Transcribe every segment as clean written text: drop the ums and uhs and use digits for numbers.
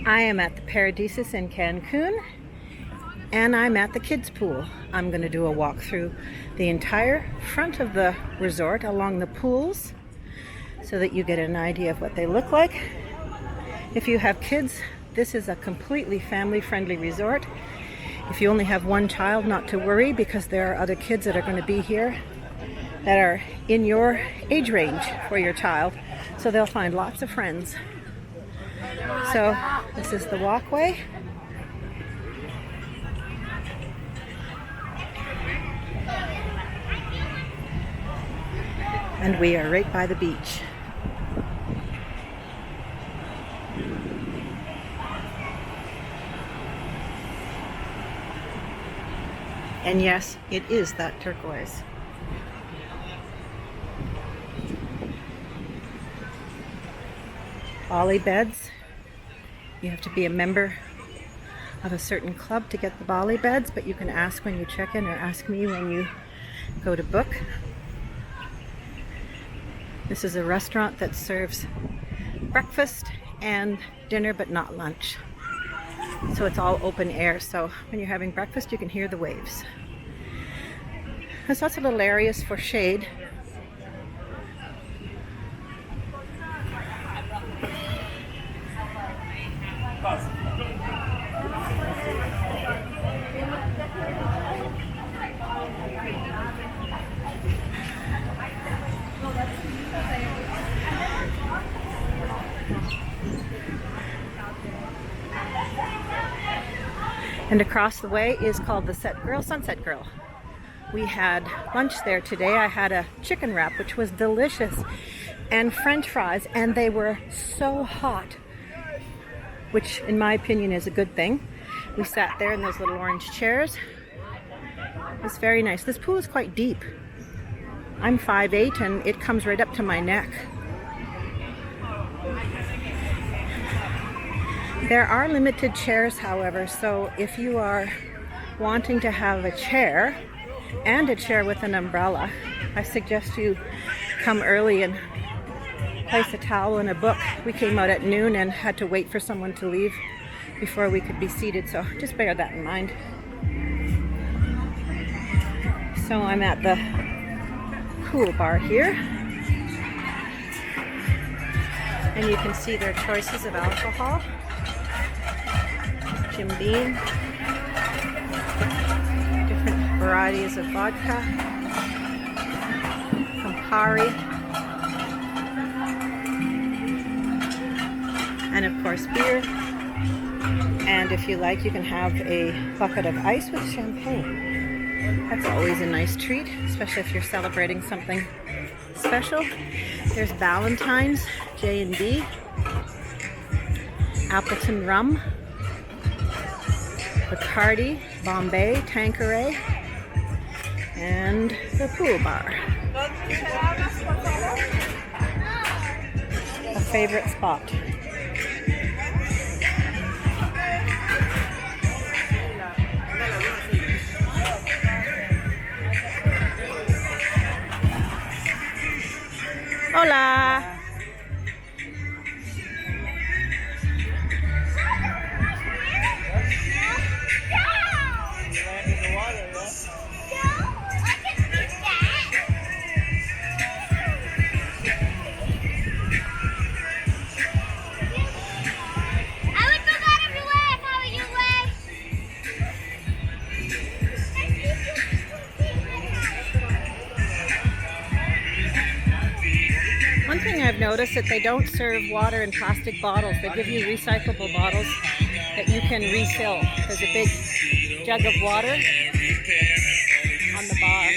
I am at the Paradisus in Cancun, and I'm at the kids pool. I'm going to do a walk through the entire front of the resort along the pools so that you get an idea of what they look like. If you have kids, this is a completely family-friendly resort. If you only have one child, not to worry, because there are other kids that are going to be here that are in your age range for your child, so they'll find lots of friends. So this is the walkway. And we are right by the beach. And yes, it is that turquoise. Bali beds. You have to be a member of a certain club to get the Bali beds, but you can ask when you check in or ask me when you go to book. This is a restaurant that serves breakfast and dinner, but not lunch. So it's all open air, so when you're having breakfast you can hear the waves. There's lots of little areas for shade. And across the way is called the Sunset Grill. We had lunch there today. I had a chicken wrap, which was delicious, and French fries, and they were so hot, which in my opinion is a good thing. We sat there in those little orange chairs. It was very nice. This pool is quite deep. I'm 5'8" and it comes right up to my neck. There are limited chairs, however, so if you are wanting to have a chair and a chair with an umbrella, I suggest you come early and place a towel and a book. We came out at noon and had to wait for someone to leave before we could be seated, so just bear that in mind. So I'm at the pool bar here, and you can see their choices of alcohol. Jim Beam, different varieties of vodka, Campari, and of course beer. And if you like, you can have a bucket of ice with champagne. That's always a nice treat, especially if you're celebrating something special. There's Valentine's, J&B, Appleton Rum, Bacardi, Bombay, Tanqueray, and the pool bar. A favorite spot. Hola! One thing I've noticed that they don't serve water in plastic bottles. They give you recyclable bottles that you can refill. There's a big jug of water on the bar.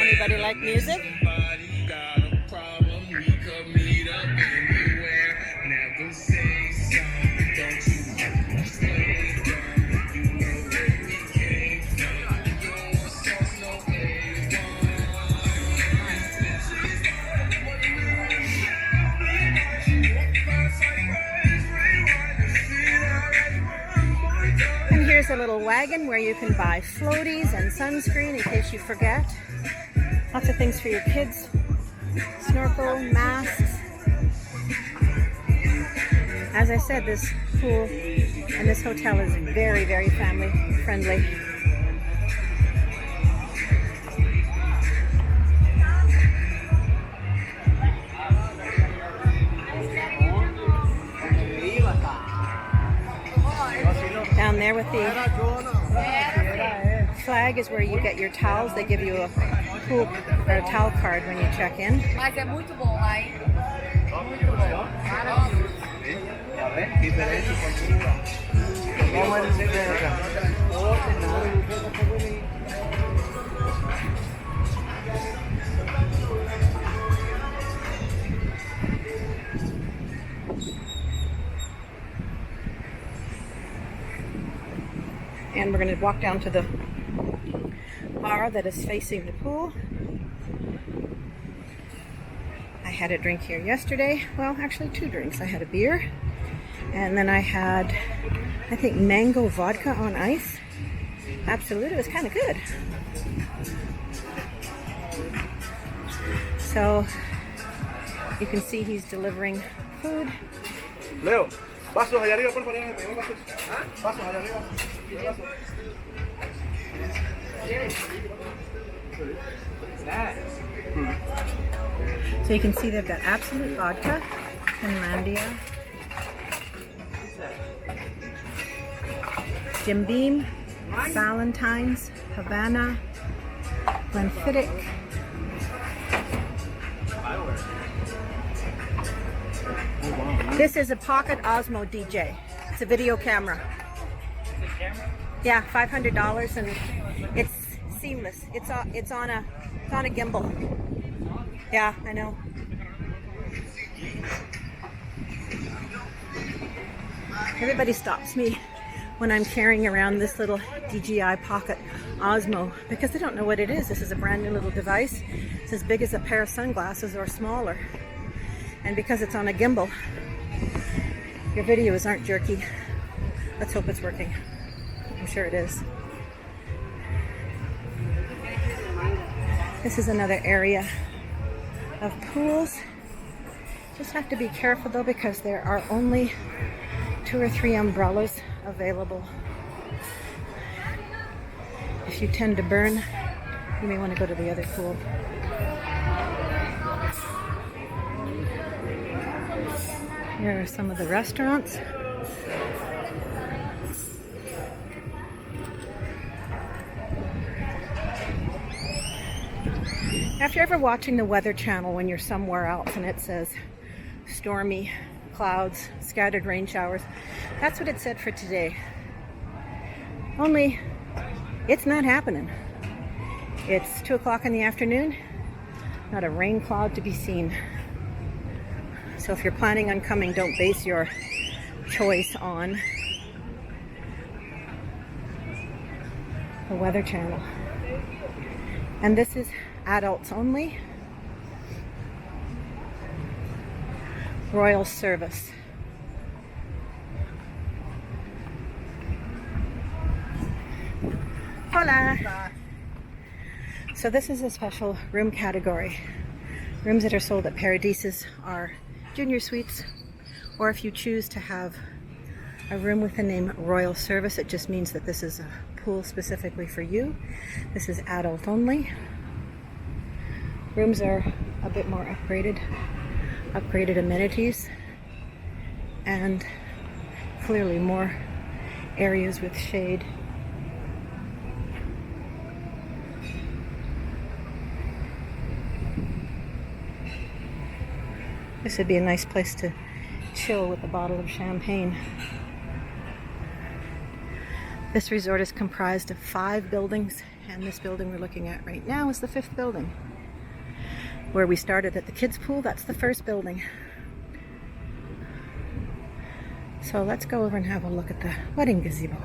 Anybody like music? Here's a little wagon where you can buy floaties and sunscreen in case you forget. Lots of things for your kids. Snorkel, masks, As I said, this pool and this hotel is very, very family friendly. Down there with the flag is where you get your towels. They give you a pool or a towel card when you check in. Mas é muito bom lá, hein? Muito bom. And we're going to walk down to the bar that is facing the pool. I had a drink here yesterday. Well, actually 2 drinks. I had a beer, and then I had, I think, mango vodka on ice. Absolute, it was kind of good. So you can see he's delivering food. Leo, vasos allá arriba, por favor. Vasos allá arriba. So you can see they've got Absolute vodka, Finlandia, Jim Beam, Valentine's, Havana, Glenfiddich, This is a pocket Osmo DJ. It's a video camera. Yeah, $500, and it's seamless. It's on a gimbal. Yeah, I know. Everybody stops me when I'm carrying around this little DJI Pocket Osmo because they don't know what it is. This is a brand new little device. It's as big as a pair of sunglasses or smaller. And because it's on a gimbal, your videos aren't jerky. Let's hope it's working. I'm sure it is. This is another area of pools. Just have to be careful though because there are only 2 or 3 umbrellas available. If you tend to burn, you may want to go to the other pool. Here are some of the restaurants. If you're ever watching the Weather Channel when you're somewhere else and it says stormy clouds, scattered rain showers, that's what it said for today. Only it's not happening. It's 2 o'clock in the afternoon, not a rain cloud to be seen. So if you're planning on coming, don't base your choice on the Weather Channel. And this is adults only. Royal service. Hola! So this is a special room category. Rooms that are sold at Paradisus are junior suites, or if you choose to have a room with the name Royal Service, it just means that this is a pool specifically for you. This is adult only. Rooms are a bit more upgraded amenities, and clearly more areas with shade. This would be a nice place to chill with a bottle of champagne. This resort is comprised of 5 buildings, and this building we're looking at right now is the 5th building. Where we started at the kids' pool, that's the 1st building. So let's go over and have a look at the wedding gazebo.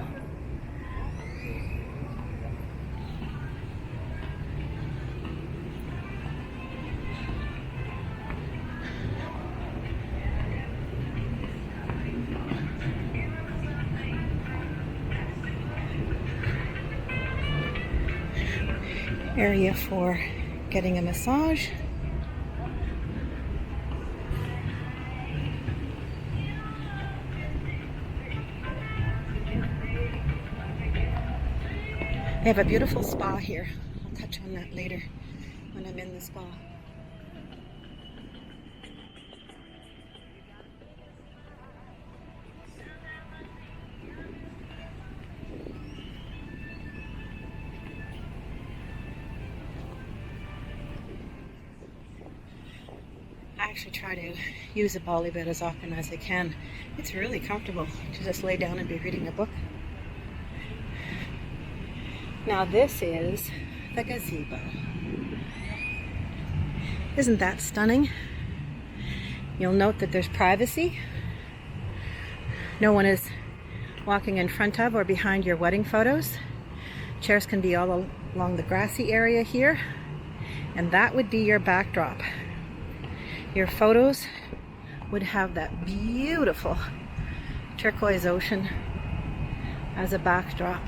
Area for getting a massage. They have a beautiful spa here. I'll touch on that later when I'm in the spa. I actually try to use a Bali bed as often as I can. It's really comfortable to just lay down and be reading a book. Now this is the gazebo. Isn't that stunning? You'll note that there's privacy. No one is walking in front of or behind your wedding photos. Chairs can be all along the grassy area here, and that would be your backdrop. Your photos would have that beautiful turquoise ocean as a backdrop.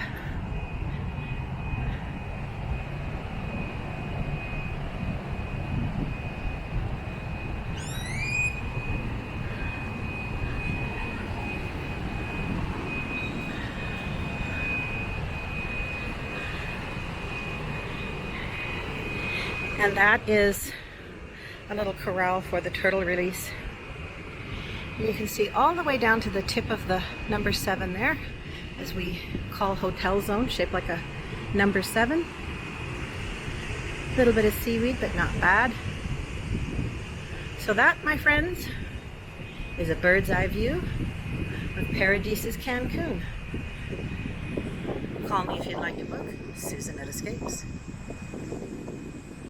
And that is a little corral for the turtle release. And you can see all the way down to the tip of the number 7 there, as we call hotel zone, shaped like a number 7. A little bit of seaweed, but not bad. So that, my friends, is a bird's eye view of Paradisus Cancun. Call me if you'd like to book. Susan at Escapes.